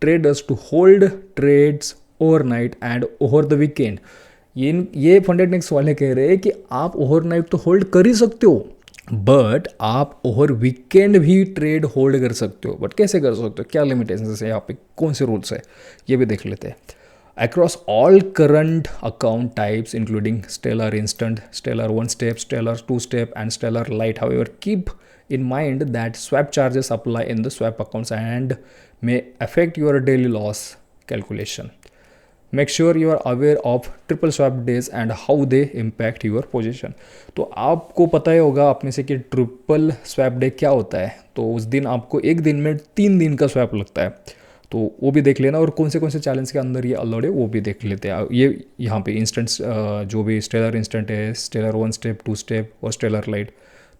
traders to hold trades overnight and over the weekend. ये फंडेड नेक्स्ट वाले कह रहे हैं कि आप ओवरनाइट तो होल्ड कर ही सकते हो, बट आप ओवर वीकेंड भी ट्रेड होल्ड कर सकते हो। बट कैसे कर सकते हो, क्या लिमिटेशंस है यहाँ पे, कौन से रूल्स है, ये भी देख लेते हैं। Across all current account types including Stellar Instant, Stellar One Step, Stellar Two Step and Stellar Lite. However, keep in mind that swap charges apply in the swap accounts and may affect your daily loss calculation. Make sure you are aware of triple swap days and how they impact your position. तो आपको पता ही होगा आप में से कि triple swap day क्या होता है। तो उस दिन आपको एक दिन में 3 दिन का स्वैप लगता है, तो वो भी देख लेना। और कौन से चैलेंज के अंदर ये अलाउड है वो भी देख लेते हैं। ये यहाँ पे इंस्टेंट्स जो भी स्टेलर इंस्टेंट है, स्टेलर 1 स्टेप 2 स्टेप और स्टेलर लाइट,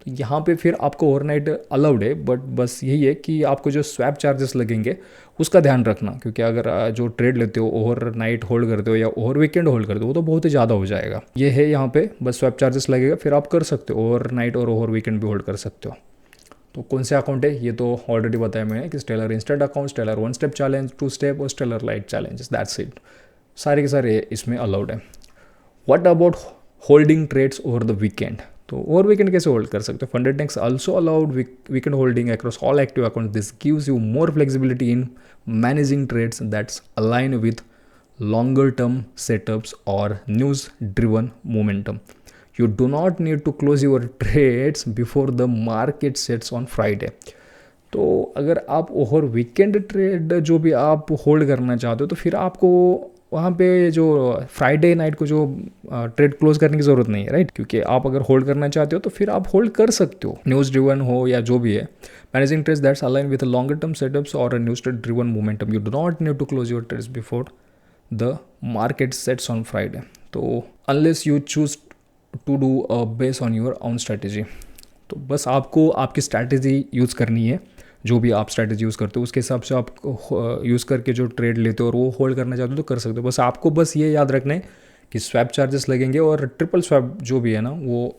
तो यहाँ पे फिर आपको ओवरनाइट अलाउड है। बट बस यही है कि आपको जो स्वैप चार्जेस लगेंगे उसका ध्यान रखना, क्योंकि अगर जो ट्रेड लेते हो ओवरनाइट होल्ड करते हो या ओवर वीकेंड होल्ड करते हो वो तो बहुत ही ज़्यादा हो जाएगा। ये है यहाँ पे बस स्वैप चार्जेस लगेगा, फिर आप कर सकते हो ओवरनाइट और ओवर वीकेंड भी होल्ड कर सकते हो। तो कौन से अकाउंट है ये तो ऑलरेडी बताया मैंने कि Stellar instant account, Stellar 1 step challenge, 2 step और Stellar light challenges, that's it, सारे के सारे इसमें अलाउड है। What about holding trades over the weekend, तो ओवर वीकेंड कैसे होल्ड कर सकते हो। Funded Next also allowed weekend holding across all active account. This gives you more flexibility in managing trades that's align with longer term setups और news driven momentum. You do not need to close your trades before the market sets on Friday. तो अगर आप over weekend trade जो भी आप hold करना चाहते हो तो फिर आपको वहाँ पे जो फ्राइडे नाइट को जो ट्रेड क्लोज करने की ज़रूरत नहीं है, राइट? क्योंकि आप अगर होल्ड करना चाहते हो तो फिर आप होल्ड कर सकते हो, न्यूज़ ड्रिवन हो या जो भी है। Managing trades that's align with longer term setups और news trade driven momentum, you do not need to close your trades before the market sets on Friday. तो unless you choose to do base on your own strategy, तो बस आपको आपकी strategy use करनी है। जो भी आप स्ट्रैटेजी यूज़ करते हो उसके हिसाब से आप यूज़ करके जो ट्रेड लेते हो और वो होल्ड करना चाहते हो तो कर सकते हो। बस आपको बस ये याद रखना है कि स्वैप चार्जेस लगेंगे और ट्रिपल स्वैप जो भी है ना वो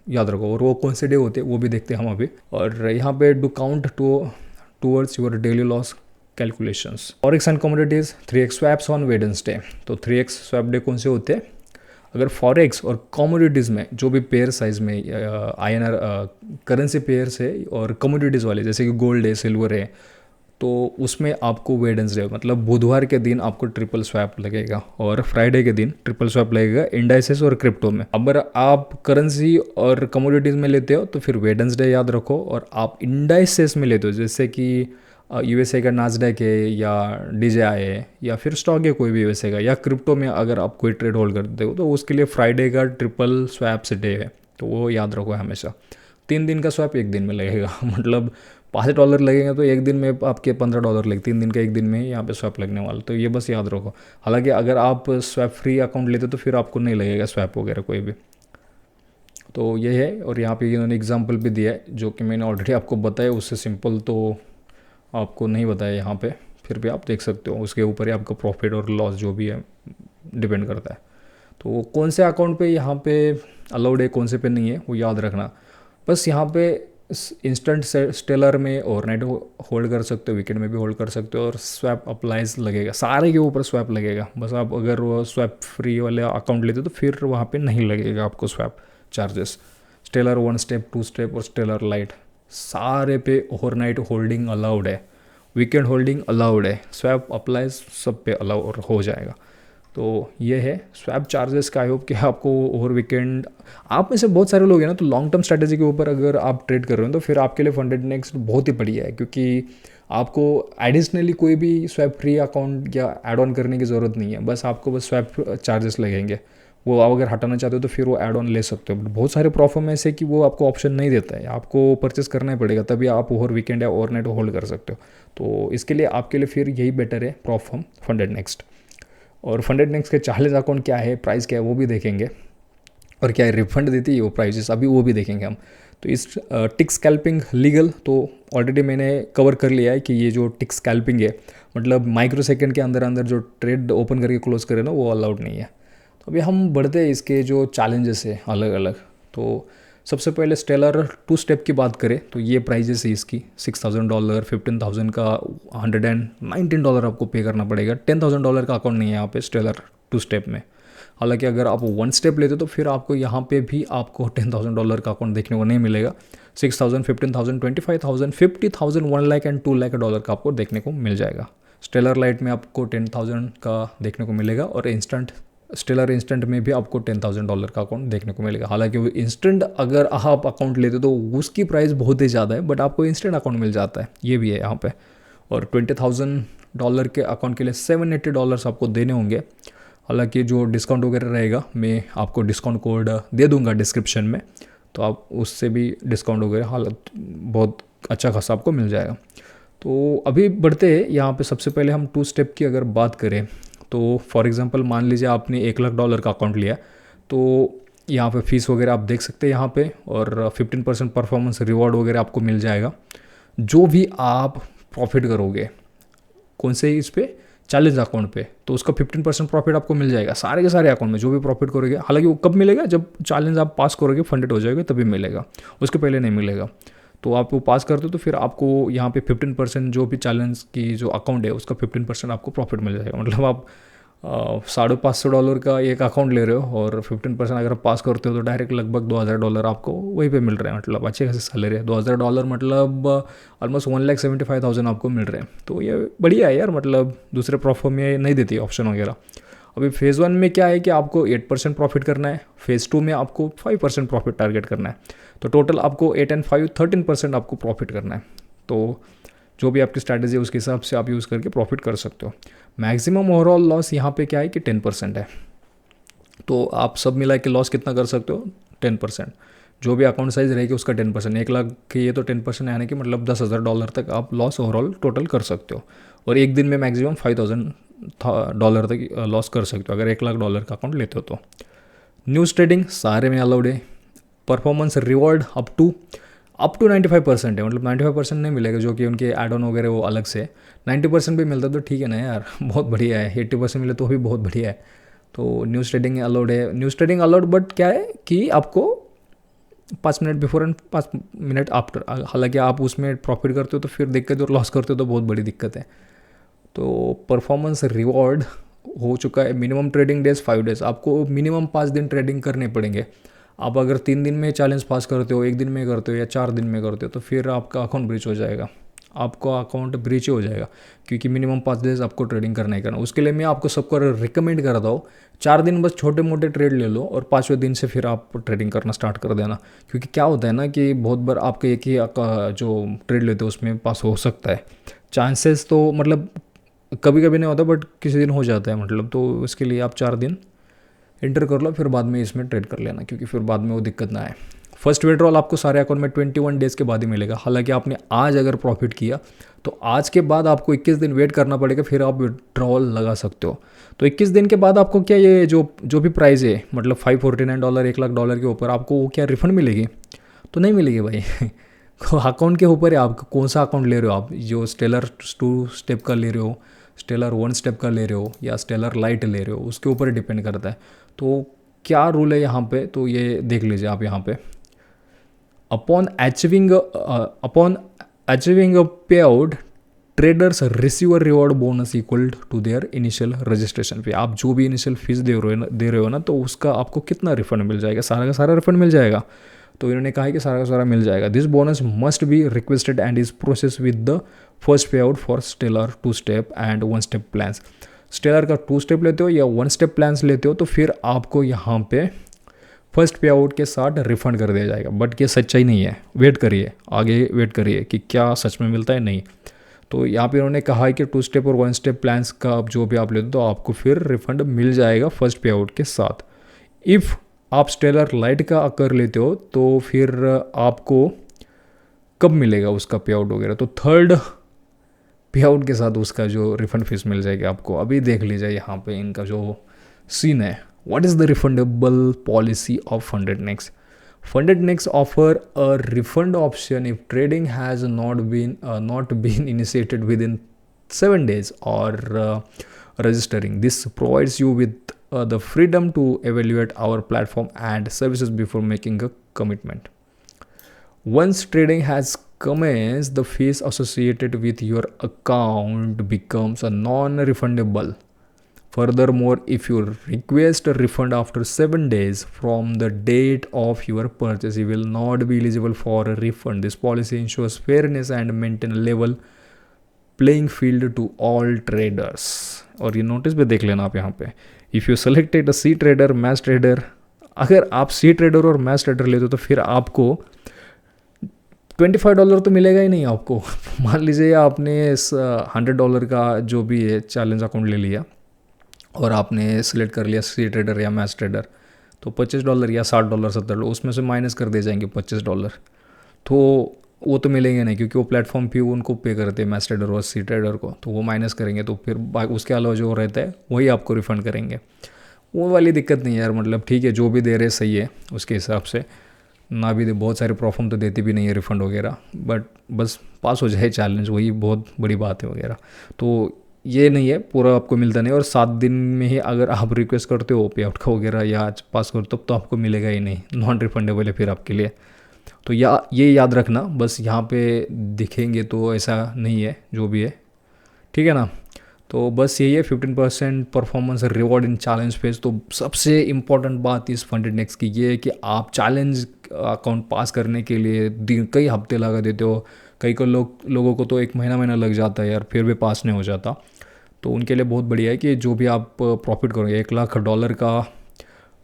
याद रखो, और वो कौन से डे होते हैं वो भी देखते हैं हम अभी। और यहाँ पे do count towards your daily loss calculations. Forex and commodities 3x swaps on Wednesday. तो 3x स्वैप डे कौन से होते हैं? अगर फॉरेक्स और कमोडिटीज़ में जो भी पेयर साइज में INR करेंसी पेयर्स है और कमोडिटीज़ वाले जैसे कि गोल्ड है, सिल्वर है, तो उसमें आपको वेडनेसडे मतलब बुधवार के दिन आपको ट्रिपल स्वैप लगेगा और फ्राइडे के दिन ट्रिपल स्वैप लगेगा इंडाइसेस और क्रिप्टो में। अगर आप करेंसी और कमोडिटीज़ में लेते हो तो फिर वेडनेसडे याद रखो, और आप इंडाइसेस में लेते हो जैसे कि USA का नास्डैक है या DJI है या फिर स्टॉक है कोई भी USA का, या क्रिप्टो में अगर आप कोई ट्रेड होल्ड करते हो तो उसके लिए फ्राइडे का ट्रिपल स्वैप से डे है, तो वो याद रखो हमेशा। 3 दिन का स्वैप 1 दिन में लगेगा मतलब $5 लगेंगे तो 1 दिन में आपके $15 लगे, 3 दिन का 1 दिन में यहाँ पे स्वैप लगने वाला, तो ये बस याद रखो। हालांकि अगर आप स्वैप फ्री अकाउंट लेते तो फिर आपको नहीं लगेगा स्वैप वगैरह कोई भी। तो ये है, और यहाँ पे इन्होंने एग्जाम्पल भी दिया है जो कि मैंने ऑलरेडी आपको बताया, उससे सिंपल तो आपको नहीं बताया यहाँ पे, फिर भी आप देख सकते हो। उसके ऊपर ही आपका प्रॉफिट और लॉस जो भी है डिपेंड करता है। तो कौन से अकाउंट पे यहाँ पे अलाउड है कौन से पे नहीं है वो याद रखना। बस यहाँ पे इंस्टेंट स्टेलर में ओवरनाइट होल्ड कर सकते हो, वीकेंड में भी होल्ड कर सकते हो, और स्वैप अप्लाइज लगेगा, सारे के ऊपर स्वैप लगेगा। बस आप अगर वो स्वैप फ्री वाले अकाउंट लेते हो तो फिर वहाँ पे नहीं लगेगा आपको swap charges. Stellar 1 step 2 step और स्टेलर लाइट सारे पे ओवरनाइट होल्डिंग अलाउड है, वीकेंड होल्डिंग अलाउड है, स्वैप अप्लाइज सब पे अलाउ हो जाएगा। तो ये है स्वैप चार्जेस का। आई होप कि आपको ओवर वीकेंड, आप में से बहुत सारे लोग हैं ना, तो लॉन्ग टर्म स्ट्रैटेजी के ऊपर अगर आप ट्रेड कर रहे हो तो फिर आपके लिए फंडेड नेक्स्ट बहुत ही बढ़िया है, क्योंकि आपको एडिशनली कोई भी स्वैप फ्री अकाउंट या ऐड ऑन करने की ज़रूरत नहीं है। बस आपको बस स्वैप चार्जेस लगेंगे, वो आप अगर हटाना चाहते हो तो फिर वो ऐड ऑन ले सकते हो। बहुत सारे प्रोफर्म ऐसे कि वो आपको ऑप्शन नहीं देता है, आपको परचेस करना ही पड़ेगा, तभी आप ओवर वीकेंड या ओवरनाइट होल्ड कर सकते हो। तो इसके लिए आपके लिए फिर यही बेटर है प्रोफर्म फंडेड नेक्स्ट। और फंडेड नेक्स्ट के चार्जेस अकाउंट क्या है, प्राइस क्या है वो भी देखेंगे, और क्या है रिफंड देती है वो प्राइजेस अभी वो भी देखेंगे हम। तो इस टिक स्कैल्पिंग लीगल तो ऑलरेडी मैंने कवर कर लिया है कि ये जो टिक स्कैल्पिंग है मतलब माइक्रो सेकेंड के अंदर अंदर जो ट्रेड ओपन करके क्लोज करे ना वो अलाउड नहीं है। तो अभी हम बढ़ते हैं इसके जो चैलेंजेस है अलग अलग। तो सबसे पहले स्टेलर 2 स्टेप की बात करें तो ये प्राइजेस है इसकी $6,000, 15,000 का $119 आपको पे करना पड़ेगा। $10,000 का अकाउंट नहीं है यहाँ पे स्टेलर 2 स्टेप में। हालांकि अगर आप 1 स्टेप लेते तो फिर आपको यहाँ पे भी आपको $10,000 का अकाउंट देखने को नहीं मिलेगा। 6,000, 15,000, 25,000, 50,000, 1 लाख एंड 2 लाख डॉलर का आपको देखने को मिल जाएगा। स्टेलर लाइट में आपको 10,000 का देखने को मिलेगा, और स्टेलर इंस्टेंट में भी आपको $10,000 का अकाउंट देखने को मिलेगा। हालांकि वो इंस्टेंट अगर आप अकाउंट लेते तो उसकी प्राइस बहुत ही ज़्यादा है, बट आपको इंस्टेंट अकाउंट मिल जाता है, ये भी है यहाँ पे। और $20,000 के अकाउंट के लिए $780 आपको देने होंगे। हालांकि जो डिस्काउंट वगैरह रहेगा मैं आपको डिस्काउंट कोड दे दूंगा डिस्क्रिप्शन में, तो आप उससे भी डिस्काउंट वगैरह हालत बहुत अच्छा खासा आपको मिल जाएगा। तो अभी बढ़ते हैं यहाँ पे। सबसे पहले हम 2 स्टेप की अगर बात करें तो फॉर एग्जांपल मान लीजिए आपने $1,00,000 का अकाउंट लिया, तो यहाँ पे फीस वगैरह आप देख सकते हैं यहाँ पे, और 15% परफॉर्मेंस रिवॉर्ड वगैरह आपको मिल जाएगा। जो भी आप प्रॉफिट करोगे कौन से इस पे चैलेंज अकाउंट पे, तो उसका 15% प्रॉफिट आपको मिल जाएगा सारे के सारे अकाउंट में जो भी प्रॉफिट करोगे। हालांकि वो कब मिलेगा, जब चैलेंज आप पास करोगे फंडेड हो जाएगा तभी मिलेगा, उसके पहले नहीं मिलेगा। तो आप वो पास करते हो तो फिर आपको यहाँ पे 15% जो भी चैलेंज की जो अकाउंट है उसका 15% आपको प्रॉफिट मिल जाएगा। मतलब आप $550 का एक अकाउंट ले रहे हो और 15% अगर आप पास करते हो तो डायरेक्ट लगभग $2,000 आपको वहीं पे मिल रहे हैं। मतलब अच्छे खासी सैलरी है, $2,000 मतलब ऑलमोस्ट 1,75,000 आपको मिल रहे हैं। तो ये बढ़िया है यार, मतलब दूसरे प्रोफर्म में नहीं देती ऑप्शन वगैरह। अभी फेज़ 1 में क्या है कि आपको 8% प्रॉफिट करना है, फेज़ 2 में आपको 5% प्रॉफिट टारगेट करना है। तो टोटल आपको 8 and 5 13% आपको प्रॉफिट करना है। तो जो भी आपकी स्ट्रैटेजी है उसके हिसाब से आप यूज़ करके प्रॉफिट कर सकते हो। मैक्सिमम ओवरऑल लॉस यहाँ पे क्या है कि 10% है। तो आप सब मिला के लॉस कितना कर सकते हो, 10%। जो भी अकाउंट साइज रहेगी उसका 10%, 1 लाख के ये तो 10% यानी कि मतलब $10,000 तक आप लॉस ओवरऑल टोटल कर सकते हो। और एक दिन में मैक्सिमम $5,000 तक लॉस कर सकते हो अगर $1 लाख का अकाउंट लेते हो तो। न्यूज़ ट्रेडिंग सारे में अलाउड है। परफॉर्मेंस रिवॉर्ड अप टू 95% है, मतलब 95% नहीं मिलेगा, जो कि उनके एड ऑन वगैरह वो अलग से। 90% भी मिलता तो ठीक है ना यार, बहुत बढ़िया है। 80% मिले तो भी बहुत बढ़िया है। तो न्यूज़ ट्रेडिंग अलाउड है। न्यूज़ ट्रेडिंग अलाउड, बट क्या है कि आपको 5 minute before and 5 minute after, हालांकि आप उसमें प्रॉफिट करते हो तो फिर दिक्कत, और लॉस करते हो तो बहुत बड़ी दिक्कत है। तो परफॉर्मेंस रिवॉर्ड हो चुका है। मिनिमम ट्रेडिंग डेज 5 डेज, आपको मिनिमम 5 दिन ट्रेडिंग करने पड़ेंगे। आप अगर 3 दिन में चैलेंज पास करते हो, 1 दिन में करते हो या 4 दिन में करते हो तो फिर आपका अकाउंट ब्रीच हो जाएगा, आपका अकाउंट ब्रीच हो जाएगा, क्योंकि मिनिमम 5 डेज आपको ट्रेडिंग करना ही करना। उसके लिए मैं आपको सबको रिकमेंड करता हूँ 4 दिन बस छोटे मोटे ट्रेड ले लो और 5वें दिन से फिर आप ट्रेडिंग करना स्टार्ट कर देना। क्योंकि क्या होता है ना कि बहुत बार आपके एक ही जो ट्रेड लेते हो उसमें पास हो सकता है, चांसेस तो मतलब कभी कभी नहीं होता बट किसी दिन हो जाता है, मतलब तो इसके लिए आप 4 दिन एंटर कर लो, फिर बाद में इसमें ट्रेड कर लेना, क्योंकि फिर बाद में वो दिक्कत ना आए। फर्स्ट विड्रॉल आपको सारे अकाउंट में 21 डेज़ के बाद ही मिलेगा। हालांकि आपने आज अगर प्रॉफिट किया तो आज के बाद आपको 21 दिन वेट करना पड़ेगा, फिर आप विड्रॉल लगा सकते हो। तो 21 दिन के बाद आपको क्या ये जो भी प्राइस है, मतलब $549 $1 लाख के ऊपर, आपको वो क्या रिफंड मिलेगी? तो नहीं मिलेगी भाई। अकाउंट के ऊपर है आपका कौन सा अकाउंट ले रहे हो आप, जो स्टेलर 2 स्टेप का ले रहे हो, स्टेलर 1 स्टेप का ले रहे हो या स्टेलर लाइट ले रहे हो, उसके ऊपर डिपेंड करता है। तो क्या रूल है यहाँ पे, तो ये देख लीजिए आप यहाँ पे। Upon achieving a payout, traders receive a reward bonus equal to their initial registration fee. आप जो भी इनिशियल फीस दे रहे हो ना, तो उसका आपको कितना रिफंड मिल जाएगा? सारा का सारा रिफंड मिल जाएगा। तो इन्होंने कहा है कि सारा का सारा मिल जाएगा। This bonus must be requested and is process with the first payout for Stellar 2 step and 1 step plans. Stellar का 2 स्टेप लेते हो या 1 स्टेप प्लान्स लेते हो तो फिर आपको यहाँ पे फर्स्ट पे आउट के साथ रिफंड कर दिया जाएगा। बट ये सच्चाई नहीं है, वेट करिए, आगे वेट करिए कि क्या सच में मिलता है नहीं। तो यहाँ पे उन्होंने कहा है कि 2 स्टेप और 1 स्टेप प्लान्स का आप जो भी आप लेते हो तो आपको फिर रिफंड मिल जाएगा फर्स्ट पे आउट के साथ। इफ़ आप स्टेलर लाइट का कर लेते हो तो फिर आपको कब मिलेगा उसका पे आउट वगैरह? तो 3rd पे आउट के साथ उसका जो रिफंड फीस मिल जाएगी आपको। अभी देख लीजिए यहाँ पे इनका जो सीन है। What is the refundable policy of FundedNext? FundedNext offer a refund option if trading has not been initiated within 7 days or registering. This provides you with the freedom to evaluate our platform and services before making a commitment. Once trading has commenced, the fees associated with your account becomes a non-refundable. Furthermore, if you request a refund after 7 days from the date of your purchase, you will not be eligible for a refund. This policy ensures fairness and maintain a level playing field to all traders. और ये notice पे देख लेना आप यहाँ पे। If you selected a C trader, mass trader, अगर आप C trader और mass trader लेते हो तो फिर आपको $25 तो मिलेगा ही नहीं आपको। मान लीजिए आपने इस $100 का जो भी है चैलेंज अकाउंट ले लिया और आपने सिलेक्ट कर लिया सी ट्रेडर या मैच ट्रेडर, तो $25 या $60 $70, उसमें से माइनस कर दिए जाएंगे $25। तो वो तो मिलेंगे नहीं, क्योंकि वो प्लेटफॉर्म फी उनको पे करते हैं मैच ट्रेडर और सी ट्रेडर को, तो वो माइनस करेंगे। तो फिर उसके अलावा जो रहता है वही आपको रिफ़ंड करेंगे। वो वाली दिक्कत नहीं है यार, मतलब ठीक है जो भी दे रहे सही है उसके हिसाब से, ना भी दे, बहुत सारे प्रोफॉर्म तो देती भी नहीं है रिफ़ंड वगैरह, बट बस पास हो जाए चैलेंज, वही बहुत बड़ी बात है वगैरह। तो ये नहीं है पूरा आपको मिलता नहीं, और 7 दिन में ही अगर आप रिक्वेस्ट करते हो पे आउट का वगैरह या आज पास करते हो तो आपको मिलेगा ही नहीं, नॉन रिफंडेबल है फिर आपके लिए। तो ये याद रखना, बस यहाँ पे दिखेंगे तो ऐसा नहीं है जो भी है, ठीक है ना। तो बस यही है 15% performance reward in challenge phase. तो सबसे इम्पॉर्टेंट बात इस FundedNext की ये है कि आप चैलेंज अकाउंट पास करने के लिए कई हफ्ते लगा देते हो, कई को लोगों को तो 1 महीना लग जाता है यार, फिर भी पास नहीं हो जाता। तो उनके लिए बहुत बढ़िया है कि जो भी आप प्रॉफिट करोगे $1 लाख का,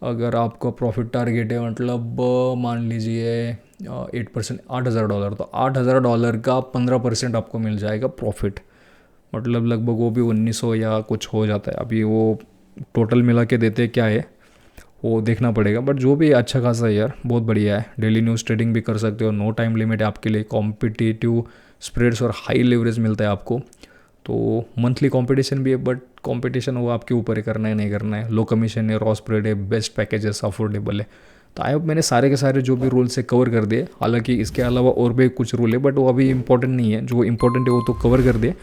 अगर आपका प्रॉफिट टारगेट है, मतलब मान लीजिए 8%, $8,000, तो $8,000 का 15% आपको मिल जाएगा प्रॉफिट, मतलब लगभग वो भी 1900 या कुछ हो जाता है। अभी वो टोटल मिला के देते क्या है वो देखना पड़ेगा, बट जो भी अच्छा खासा है यार, बहुत बढ़िया है। डेली न्यूज़ ट्रेडिंग भी कर सकते हो, नो टाइम लिमिट है आपके लिए, कॉम्पिटिटिव स्प्रेड्स और हाई लेवरेज मिलता है आपको। तो मंथली कंपटीशन भी है, बट कंपटीशन वो आपके ऊपर है, करना है नहीं करना है। लो कमीशन है, रॉ स्प्रेड है, बेस्ट पैकेजेस, अफोर्डेबल है। तो आई होप मैंने सारे के सारे जो भी रूल्स है कवर कर दिए। हालांकि इसके अलावा और भी कुछ रूल है, बट वो अभी इंपॉर्टेंट नहीं है, जो इंपॉर्टेंट है वो तो कवर कर दिए।